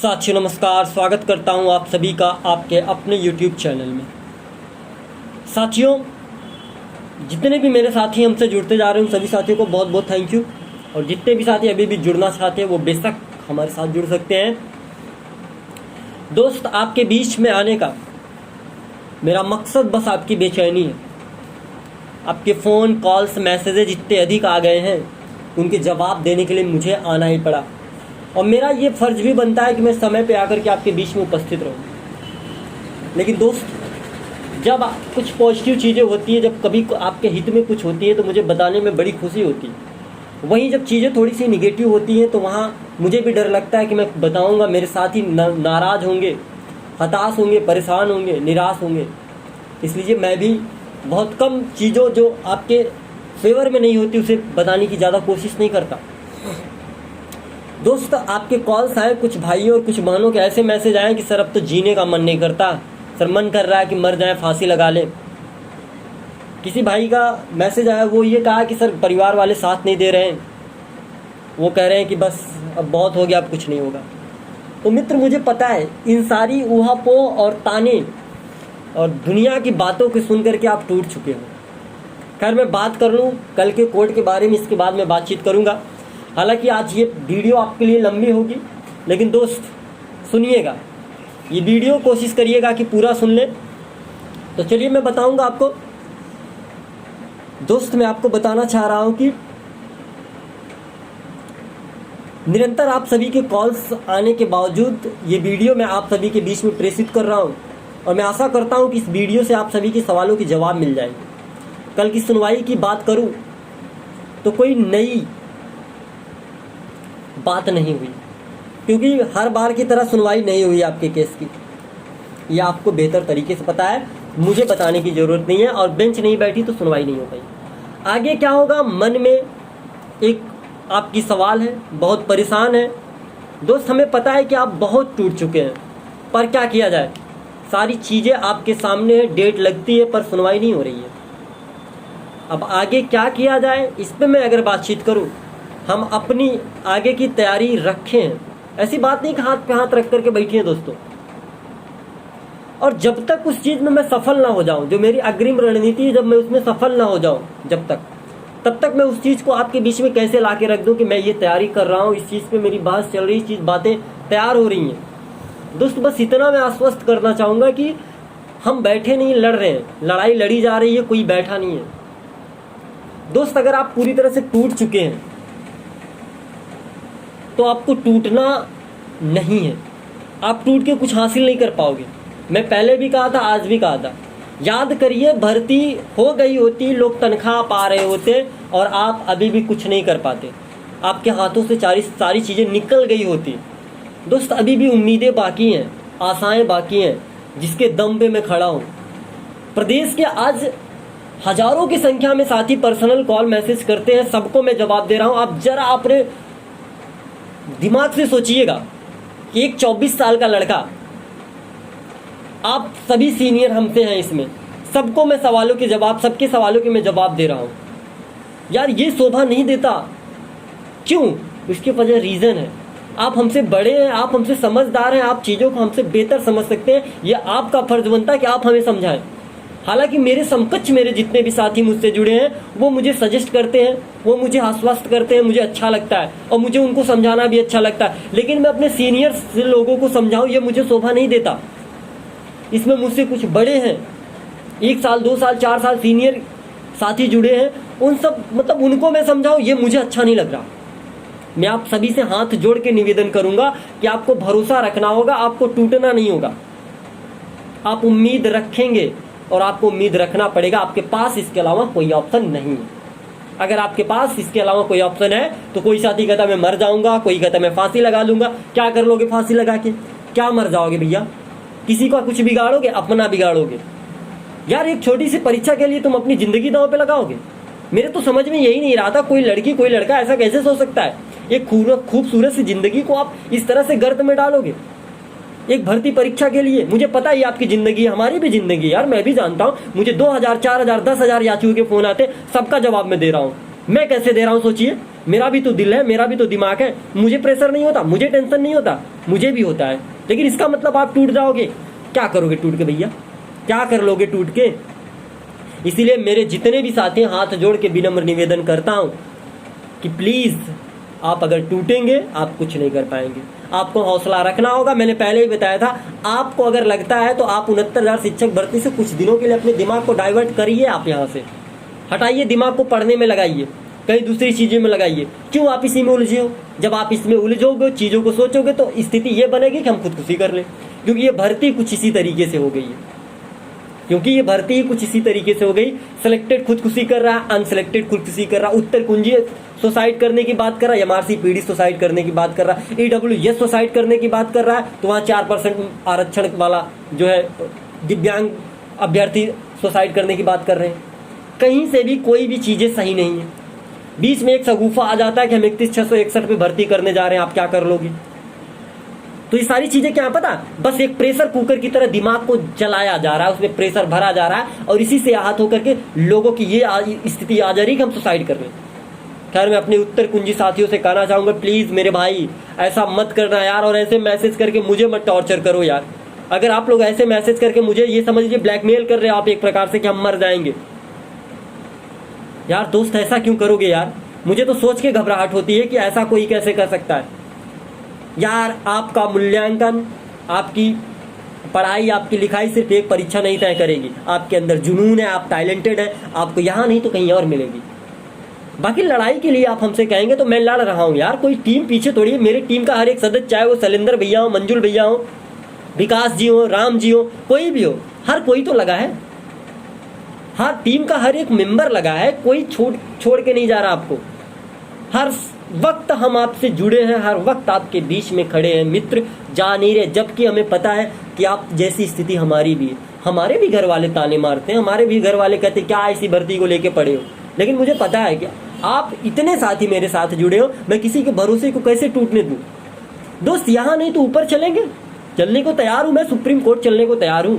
साथियों नमस्कार, स्वागत करता हूं आप सभी का आपके अपने YouTube चैनल में। साथियों, जितने भी मेरे साथी हमसे जुड़ते जा रहे हैं उन सभी साथियों को बहुत बहुत थैंक यू। और जितने भी साथी अभी भी जुड़ना चाहते हैं वो बेशक हमारे साथ जुड़ सकते हैं। दोस्त, आपके बीच में आने का मेरा मकसद बस आपकी बेचैनी है। आपके फ़ोन कॉल्स मैसेजेज इतने अधिक आ गए हैं, उनके जवाब देने के लिए मुझे आना ही पड़ा। और मेरा ये फ़र्ज़ भी बनता है कि मैं समय पे आकर के आपके बीच में उपस्थित रहूं। लेकिन दोस्त, जब कुछ पॉजिटिव चीज़ें होती है, जब कभी आपके हित में कुछ होती है तो मुझे बताने में बड़ी खुशी होती है। वहीं जब चीज़ें थोड़ी सी निगेटिव होती हैं तो वहाँ मुझे भी डर लगता है कि मैं बताऊँगा, मेरे साथी नाराज़ होंगे, हताश होंगे, परेशान होंगे, निराश होंगे। इसलिए मैं भी बहुत कम चीज़ों जो आपके फेवर में नहीं होती उसे बताने की ज़्यादा कोशिश नहीं करता। दोस्त, आपके कॉल्स आए, कुछ भाइयों और कुछ बहनों के ऐसे मैसेज आए कि सर अब तो जीने का मन नहीं करता, सर मन कर रहा है कि मर जाए, फांसी लगा ले। किसी भाई का मैसेज आया, वो ये कहा कि सर परिवार वाले साथ नहीं दे रहे हैं, वो कह रहे हैं कि बस अब बहुत हो गया, अब कुछ नहीं होगा। तो मित्र, मुझे पता है इन सारी ऊहापोह और ताने और दुनिया की बातों को सुन करके आप टूट चुके हो। खैर, मैं बात कर लूँ कल के कोर्ट के बारे में, इसके बाद मैं बातचीत करूँगा। हालांकि आज ये वीडियो आपके लिए लंबी होगी, लेकिन दोस्त सुनिएगा, ये वीडियो कोशिश करिएगा कि पूरा सुन ले। तो चलिए मैं बताऊंगा आपको। दोस्त, मैं आपको बताना चाह रहा हूं कि निरंतर आप सभी के कॉल्स आने के बावजूद ये वीडियो मैं आप सभी के बीच में प्रेषित कर रहा हूं, और मैं आशा करता हूं कि इस वीडियो से आप सभी के सवालों के जवाब मिल जाएंगे। कल की सुनवाई की बात करूं तो कोई नई बात नहीं हुई, क्योंकि हर बार की तरह सुनवाई नहीं हुई आपके केस की। यह आपको बेहतर तरीके से पता है, मुझे बताने की ज़रूरत नहीं है। और बेंच नहीं बैठी तो सुनवाई नहीं हो पाई। आगे क्या होगा, मन में एक आपकी सवाल है, बहुत परेशान है। दोस्त, हमें पता है कि आप बहुत टूट चुके हैं, पर क्या किया जाए, सारी चीज़ें आपके सामने है, डेट लगती है पर सुनवाई नहीं हो रही है। अब आगे क्या किया जाए, इस पर मैं अगर बातचीत करूँ, हम अपनी आगे की तैयारी रखें हैं। ऐसी बात नहीं कि हाथ पे हाथ रख करके बैठिए हैं दोस्तों। और जब तक उस चीज़ में मैं सफल ना हो जाऊं, जो मेरी अग्रिम रणनीति है, जब मैं उसमें सफल ना हो जाऊं, तब तक मैं उस चीज़ को आपके बीच में कैसे ला के रख दूं कि मैं ये तैयारी कर रहा हूं, इस चीज़ पे मेरी बात चल रही, इस चीज़ बातें तैयार हो रही हैं। दोस्त, बस इतना मैं आश्वस्त करना चाहूँगा कि हम बैठे नहीं, लड़ रहे हैं, लड़ाई लड़ी जा रही है, कोई बैठा नहीं है। दोस्त, अगर आप पूरी तरह से टूट चुके हैं तो आपको टूटना नहीं है। आप टूट के कुछ हासिल नहीं कर पाओगे। मैं पहले भी कहा था, आज भी कहा था। याद करिए, भर्ती हो गई होती, लोग तनख्वाह पा रहे होते और आप अभी भी कुछ नहीं कर पाते। आपके हाथों से सारी चीज़ें निकल गई होती। दोस्त, अभी भी उम्मीदें बाकी हैं, आशाएं बाकी हैं, जिसके दम पे मैं खड़ा हूँ। प्रदेश के आज हजारों की संख्या में साथी पर्सनल कॉल मैसेज करते हैं, सबको मैं जवाब दे रहा हूँ। आप जरा अपने दिमाग से सोचिएगा कि एक 24 साल का लड़का, आप सभी सीनियर हमसे हैं इसमें, सबको मैं सवालों के जवाब, सबके सवालों के मैं जवाब दे रहा हूँ। यार, ये शोभा नहीं देता। क्यों? इसके वजह रीज़न है, आप हमसे बड़े हैं, आप हमसे समझदार हैं, आप चीज़ों को हमसे बेहतर समझ सकते हैं। ये आपका फर्ज बनता है कि आप हमें समझाएं। हालांकि मेरे समकक्ष मेरे जितने भी साथी मुझसे जुड़े हैं वो मुझे सजेस्ट करते हैं, वो मुझे आश्वस्त करते हैं, मुझे अच्छा लगता है और मुझे उनको समझाना भी अच्छा लगता है। लेकिन मैं अपने सीनियर लोगों को समझाऊं, ये मुझे शोभा नहीं देता। इसमें मुझसे कुछ बड़े हैं, 1 साल 2 साल 4 साल सीनियर साथी जुड़े हैं, उन सब उनको मैं समझाऊं, ये मुझे अच्छा नहीं लग रहा। मैं आप सभी से हाथ जोड़ के निवेदन करूंगा कि आपको भरोसा रखना होगा, आपको टूटना नहीं होगा। आप उम्मीद रखेंगे और आपको उम्मीद रखना पड़ेगा। आपके पास इसके अलावा कोई ऑप्शन नहीं है। अगर आपके पास इसके अलावा कोई ऑप्शन है तो कोई साथी कहता मैं मर जाऊंगा, कोई कहता मैं फांसी लगा लूंगा। क्या कर लोगे फांसी लगा के? क्या मर जाओगे भैया? किसी का कुछ बिगाड़ोगे? अपना बिगाड़ोगे। यार, एक छोटी सी परीक्षा के लिए तुम अपनी जिंदगी दांव पे लगाओगे? मेरे तो समझ में यही नहीं रहा था, कोई लड़की कोई लड़का ऐसा कैसे सोच सकता है? एक खूबसूरत सी जिंदगी को आप इस तरह से गर्त में डालोगे एक भर्ती परीक्षा के लिए? मुझे पता है आपकी जिंदगी है, हमारी भी जिंदगी है यार, मैं भी जानता हूँ। मुझे 2000 4000 10,000 याचियों के फोन आते, सबका जवाब मैं दे रहा हूँ। मैं कैसे दे रहा हूँ सोचिए, मेरा भी तो दिल है, मेरा भी तो दिमाग है। मुझे प्रेशर नहीं होता, मुझे टेंशन नहीं होता। मुझे भी होता है, लेकिन इसका मतलब आप टूट जाओगे? क्या करोगे टूट के भैया, क्या कर लोगे टूट के? इसीलिए मेरे जितने भी साथी, हाथ जोड़ के विनम्र निवेदन करता हूं कि प्लीज आप अगर टूटेंगे आप कुछ नहीं कर पाएंगे। आपको हौसला रखना होगा। मैंने पहले ही बताया था, आपको अगर लगता है तो आप 69,000 शिक्षक भर्ती से कुछ दिनों के लिए अपने दिमाग को डाइवर्ट करिए, आप यहाँ से हटाइए, दिमाग को पढ़ने में लगाइए, कहीं दूसरी चीज़ों में लगाइए। क्यों आप इसी में उलझे हो? जब आप इसमें उलझोगे, चीज़ों को सोचोगे, तो स्थिति ये बनेगी कि हम खुदकुशी कर लें, क्योंकि ये भर्ती कुछ इसी तरीके से हो गई है, क्योंकि ये भर्ती ही कुछ इसी तरीके से हो गई। सिलेक्टेड खुदकुशी कर रहा है, अनसिलेक्टेड खुदकुशी कर रहा है, उत्तर कुंजी सुसाइड करने की बात कर रहा है, एमआरसी पीडी सुसाइड करने की बात कर रहा है, ईडब्ल्यूएस सुसाइड करने की बात कर रहा है, तो वहाँ 4% आरक्षण वाला जो है दिव्यांग अभ्यर्थी सुसाइड करने की बात कर रहे हैं। कहीं से भी कोई भी चीज़ें सही नहीं है। बीच में एक सगुफा आ जाता है कि हम 31,661 पे भर्ती करने जा रहे हैं, आप क्या कर लोगे? तो ये सारी चीजें क्या है पता, बस एक प्रेशर कुकर की तरह दिमाग को जलाया जा रहा है, उसमें प्रेशर भरा जा रहा है, और इसी से आहत होकर के लोगों की ये स्थिति आ जा रही है कि हम सुसाइड कर रहे हैं। खैर, मैं अपने उत्तर कुंजी साथियों से कहना चाहूंगा, प्लीज मेरे भाई ऐसा मत करना यार, और ऐसे मैसेज करके मुझे मत टॉर्चर करो यार। अगर आप लोग ऐसे मैसेज करके मुझे ये समझ लीजिए ब्लैकमेल कर रहे हो आप एक प्रकार से कि हम मर जाएंगे। यार दोस्त, ऐसा क्यों करोगे यार? मुझे तो सोच के घबराहट होती है कि ऐसा कोई कैसे कर सकता है यार। आपका मूल्यांकन, आपकी पढ़ाई, आपकी लिखाई सिर्फ एक परीक्षा नहीं तय करेगी। आपके अंदर जुनून है, आप टैलेंटेड है, आपको यहाँ नहीं तो कहीं और मिलेगी। बाकी लड़ाई के लिए आप हमसे कहेंगे तो मैं लड़ रहा हूँ यार, कोई टीम पीछे थोड़ी है। मेरे टीम का हर एक सदस्य, चाहे वो शैलेंद्र भैया हो, मंजुल भैया हो, विकास जी हो, राम जी हो, कोई भी हो, हर कोई तो लगा है। हाँ, टीम का हर एक मेंबर लगा है, कोई छोड़ के नहीं जा रहा आपको। हर वक्त हम आपसे जुड़े हैं, हर वक्त आपके बीच में खड़े हैं। मित्र जा नहीं रहे, जबकि हमें पता है कि आप जैसी स्थिति हमारी भी है। हमारे भी घर वाले ताने मारते हैं, हमारे भी घर वाले कहते हैं क्या ऐसी भर्ती को लेके पड़े हो, लेकिन मुझे पता है कि आप इतने साथी मेरे साथ जुड़े हो, मैं किसी के भरोसे को कैसे टूटने दूं? दोस्त, यहाँ नहीं तो ऊपर चलेंगे, चलने को तैयार हूं मैं, सुप्रीम कोर्ट चलने को तैयार हूं।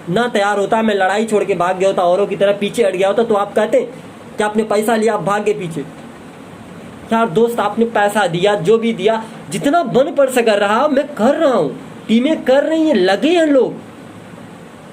ना तैयार होता, मैं लड़ाई छोड़ के भाग गया होता, औरों की तरह पीछे हट गया होता, तो आप कहते कि आपने पैसा लिया, आप भाग गए पीछे। यार दोस्त, आपने पैसा दिया, जो भी दिया, जितना बन पड़ सक रहा मैं कर रहा हूं, टीमें कर रही हैं, लगे हैं लोग,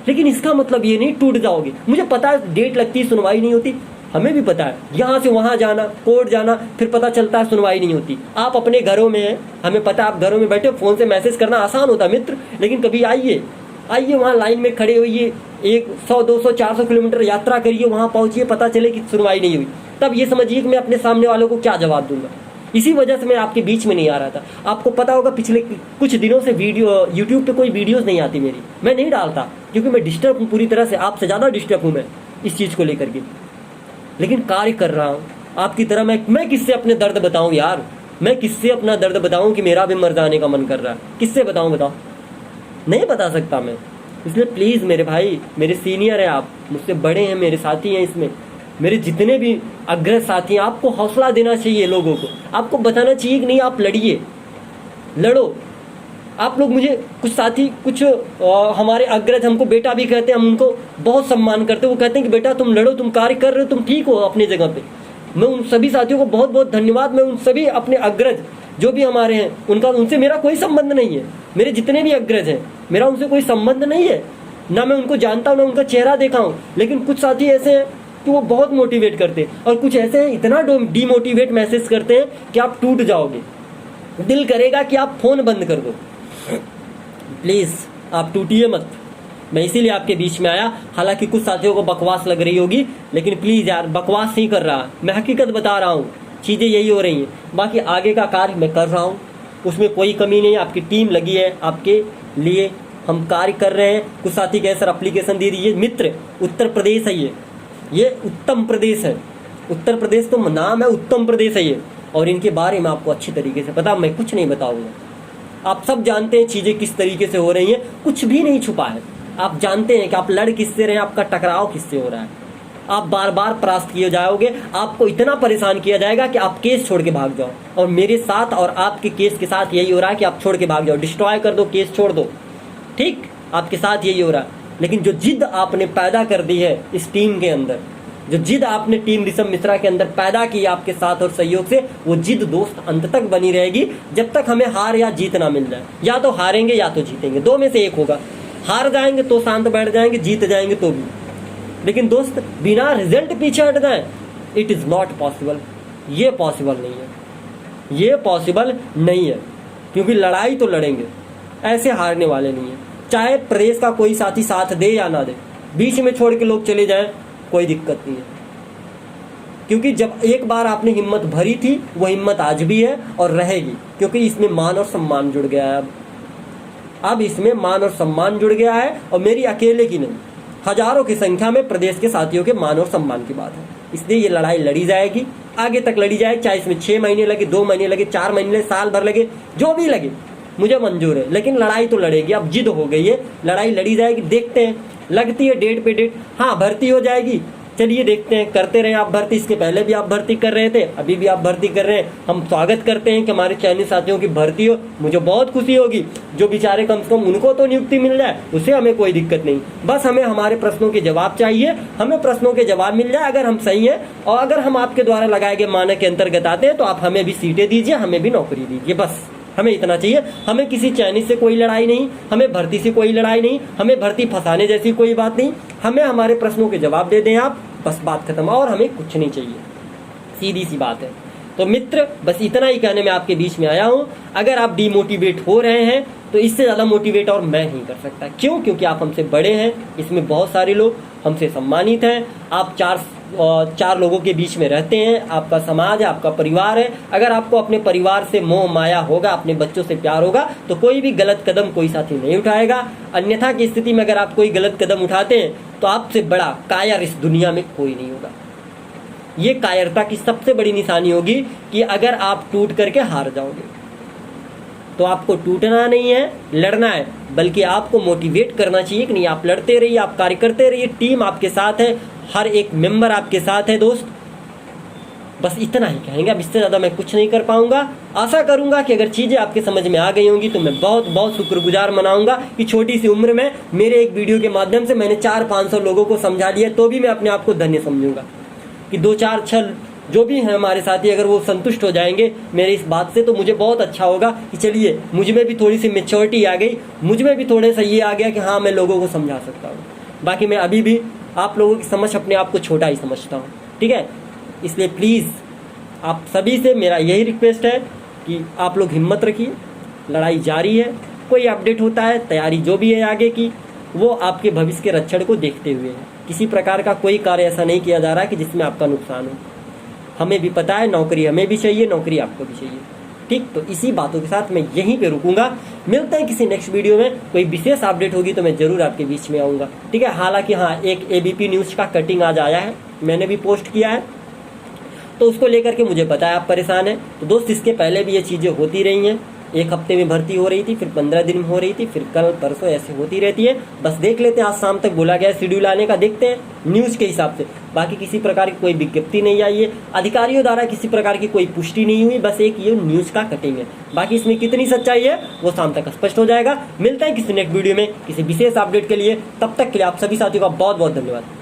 लेकिन इसका मतलब ये नहीं टूट जाओगे। मुझे पता है डेट लगती, सुनवाई नहीं होती, हमें भी पता है, यहाँ से वहाँ जाना, कोर्ट जाना, फिर पता चलता है सुनवाई नहीं होती। आप अपने घरों में हैं, हमें पता है आप घरों में बैठे, फोन से मैसेज करना आसान होता मित्र, लेकिन कभी आइए वहाँ लाइन में खड़े होइए, 100, 200, 400 किलोमीटर यात्रा करिए, वहाँ पहुँचिए, पता चले कि सुनवाई नहीं हुई, तब ये समझिए कि मैं अपने सामने वालों को क्या जवाब दूंगा। इसी वजह से मैं आपके बीच में नहीं आ रहा था। आपको पता होगा पिछले कुछ दिनों से वीडियो यूट्यूब पे कोई वीडियोस नहीं आती मेरी, मैं नहीं डालता, क्योंकि मैं डिस्टर्ब हूँ पूरी तरह से, आपसे ज़्यादा डिस्टर्ब हूँ मैं इस चीज़ को लेकर के, लेकिन कार्य कर रहा हूँ आपकी तरह। मैं किससे अपने दर्द बताऊँ यार, मैं किससे अपना दर्द बताऊँ कि मेरा भी मर जाने का मन कर रहा है? किससे बताऊँ? बताओ, नहीं बता सकता मैं। इसलिए प्लीज़ मेरे भाई, मेरे सीनियर हैं आप, मुझसे बड़े हैं, मेरे साथी हैं इसमें, मेरे जितने भी अग्रज साथी हैं, आपको हौसला देना चाहिए लोगों को, आपको बताना चाहिए कि नहीं आप लड़िए, लड़ो। आप लोग, मुझे कुछ साथी, कुछ हमारे अग्रज हमको बेटा भी कहते हैं, हम उनको बहुत सम्मान करते हैं। वो कहते हैं कि बेटा तुम लड़ो, तुम कार्य कर रहे हो, तुम ठीक हो अपनी जगह पे। मैं उन सभी साथियों को बहुत बहुत धन्यवाद। मैं उन सभी अपने अग्रज जो भी हमारे हैं, उनसे मेरा कोई संबंध नहीं है। मेरे जितने भी अग्रज हैं, मेरा उनसे कोई संबंध नहीं है, ना मैं उनको जानता हूँ, ना उनका चेहरा देखा हूँ। लेकिन कुछ साथी ऐसे हैं कि वो बहुत मोटिवेट करते हैं, और कुछ ऐसे हैं इतना डीमोटिवेट मैसेज करते हैं कि आप टूट जाओगे, दिल करेगा कि आप फोन बंद कर दो। प्लीज़ आप टूटिए मत। मैं इसीलिए आपके बीच में आया। हालांकि कुछ साथियों को बकवास लग रही होगी, लेकिन प्लीज़ यार, बकवास नहीं कर रहा, मैं हकीकत बता रहा हूँ, चीज़ें यही हो रही हैं। बाकी आगे का कार्य मैं कर रहा हूँ, उसमें कोई कमी नहीं है। आपकी टीम लगी है, आपके लिए हम कार्य कर रहे हैं। कुछ साथी कहे सर एप्लीकेशन दे दीजिए। मित्र, उत्तर प्रदेश है ये उत्तम प्रदेश है। उत्तर प्रदेश तो नाम है, उत्तम प्रदेश है ये, और इनके बारे में आपको अच्छी तरीके से पता, मैं कुछ नहीं बताऊंगा। आप सब जानते हैं चीज़ें किस तरीके से हो रही हैं, कुछ भी नहीं छुपा है। आप जानते हैं कि आप लड़ किससे रहे हैं, आपका टकराव किससे हो रहा है। आप बार बार परास्त किए जाओगे, आपको इतना परेशान किया जाएगा कि आप केस छोड़ के भाग जाओ। और मेरे साथ और आपके केस के साथ यही हो रहा है कि आप छोड़ के भाग जाओ, डिस्ट्रॉय कर दो, केस छोड़ दो। ठीक, आपके साथ यही हो रहा है। लेकिन जो जिद आपने पैदा कर दी है इस टीम के अंदर, जो जिद आपने टीम ऋषभ मिश्रा के अंदर पैदा की आपके साथ और सहयोग से, वो जिद दोस्त अंत तक बनी रहेगी जब तक हमें हार या जीत ना मिल जाए। या तो हारेंगे या तो जीतेंगे, दो में से एक होगा। हार जाएंगे तो शांत बैठ जाएंगे, जीत जाएंगे तो भी। लेकिन दोस्त बिना रिजल्ट पीछे हट जाए, इट इज नॉट पॉसिबल। ये पॉसिबल नहीं है, ये पॉसिबल नहीं है, क्योंकि लड़ाई तो लड़ेंगे, ऐसे हारने वाले नहीं है। चाहे प्रदेश का कोई साथी साथ दे या ना दे, बीच में छोड़ के लोग चले जाएं, कोई दिक्कत नहीं है। क्योंकि जब एक बार आपने हिम्मत भरी थी, वो हिम्मत आज भी है और रहेगी, क्योंकि इसमें मान और सम्मान जुड़ गया है। अब इसमें मान और सम्मान जुड़ गया है, और मेरी अकेले की नहीं, हजारों की संख्या में प्रदेश के साथियों के मान और सम्मान की बात है। इसलिए ये लड़ाई लड़ी जाएगी, आगे तक लड़ी जाएगी, चाहे इसमें 6 महीने लगे, 2 महीने लगे, 4 महीने लगे, साल भर लगे, जो भी लगे मुझे मंजूर है। लेकिन लड़ाई तो लड़ेगी। अब जिद हो गई है, लड़ाई लड़ी जाएगी। देखते हैं, लगती है डेट पे डेट। हाँ, भर्ती हो जाएगी, चलिए देखते हैं। करते रहे आप भर्ती, इसके पहले भी आप भर्ती कर रहे थे, अभी भी आप भर्ती कर रहे हैं। हम स्वागत करते हैं कि हमारे चयनित साथियों की भर्ती हो, मुझे बहुत खुशी होगी। जो बेचारे कम से कम उनको तो नियुक्ति मिल जाए, उससे हमें कोई दिक्कत नहीं। बस हमें हमारे प्रश्नों के जवाब चाहिए, हमें प्रश्नों के जवाब मिल जाए। अगर हम सही हैं और अगर हम आपके द्वारा लगाए गए मानक के अंतर्गत आते हैं, तो आप हमें भी सीटें दीजिए, हमें भी नौकरी दीजिए। बस हमें इतना चाहिए। हमें किसी चयनित से कोई लड़ाई नहीं, हमें भर्ती से कोई लड़ाई नहीं, हमें भर्ती फंसाने जैसी कोई बात नहीं। हमें हमारे प्रश्नों के जवाब दे दें आप, बस बात खत्म। और हमें कुछ नहीं चाहिए, सीधी सी बात है। तो मित्र, बस इतना ही कहने में आपके बीच में आया हूं। अगर आप डिमोटिवेट हो रहे हैं, तो इससे ज़्यादा मोटिवेट और मैं नहीं कर सकता। क्यों? क्योंकि आप हमसे बड़े हैं, इसमें बहुत सारे लोग हमसे सम्मानित हैं। आप चार लोगों के बीच में रहते हैं, आपका समाज है, आपका परिवार है। अगर आपको अपने परिवार से मोह माया होगा, अपने बच्चों से प्यार होगा, तो कोई भी गलत कदम कोई साथी नहीं उठाएगा। अन्यथा की स्थिति में अगर आप कोई गलत कदम उठाते हैं, तो आपसे बड़ा कायर इस दुनिया में कोई नहीं होगा। ये कायरता की सबसे बड़ी निशानी होगी कि अगर आप टूट करके हार जाओगे। तो आपको टूटना नहीं है, लड़ना है, बल्कि आपको मोटिवेट करना चाहिए कि नहीं, आप लड़ते रहिए, आप कार्य करते रहिए, टीम आपके साथ है, हर एक मेंबर आपके साथ है दोस्त। बस इतना ही कहेंगे, अब इससे ज़्यादा मैं कुछ नहीं कर पाऊंगा। आशा करूंगा कि अगर चीज़ें आपके समझ में आ गई होंगी, तो मैं बहुत बहुत शुक्रगुजार मनाऊंगा कि छोटी सी उम्र में मेरे एक वीडियो के माध्यम से मैंने 400-500 लोगों को समझा लिया। तो भी मैं अपने आप को धन्य समझूंगा कि 2-4 जो भी हैं हमारे साथी, अगर वो संतुष्ट हो जाएंगे मेरे इस बात से, तो मुझे बहुत अच्छा होगा कि चलिए मुझ में भी थोड़ी सी मेच्योरिटी आ गई, मुझ में भी थोड़े सा ये आ गया कि हाँ, मैं लोगों को समझा सकता हूँ। बाकी मैं अभी भी आप लोगों की समझ अपने आप को छोटा ही समझता हूँ, ठीक है। इसलिए प्लीज़ आप सभी से मेरा यही रिक्वेस्ट है कि आप लोग हिम्मत रखिए, लड़ाई जारी है। कोई अपडेट होता है, तैयारी जो भी है आगे की, वो आपके भविष्य के रक्षण को देखते हुए है। किसी प्रकार का कोई कार्य ऐसा नहीं किया जा रहा है कि जिसमें आपका नुकसान हो। हमें भी पता है, नौकरी हमें भी चाहिए, नौकरी आपको भी चाहिए, ठीक। तो इसी बातों के साथ मैं यहीं पे रुकूंगा। मिलते हैं किसी नेक्स्ट वीडियो में। कोई विशेष अपडेट होगी तो मैं जरूर आपके बीच में आऊँगा, ठीक है। हालांकि हाँ, एक ABP न्यूज़ का कटिंग आज आया है, मैंने भी पोस्ट किया है, तो उसको लेकर के मुझे पता है आप परेशान हैं। तो दोस्त, इसके पहले भी ये चीज़ें होती रही हैं। एक हफ्ते में भर्ती हो रही थी, फिर 15 दिन में हो रही थी, फिर कल परसों, ऐसे होती रहती है। बस देख लेते हैं, आज शाम तक बोला गया है शेड्यूल आने का, देखते हैं न्यूज़ के हिसाब से। बाकी किसी प्रकार की कोई विज्ञप्ति नहीं आई है, अधिकारियों द्वारा किसी प्रकार की कोई पुष्टि नहीं हुई, बस एक ये न्यूज़ का कटिंग है। बाकी इसमें कितनी सच्चाई है वो शाम तक स्पष्ट हो जाएगा। मिलते हैं किसी नेक्स्ट वीडियो में किसी विशेष अपडेट के लिए। तब तक के लिए आप सभी साथियों का बहुत बहुत धन्यवाद।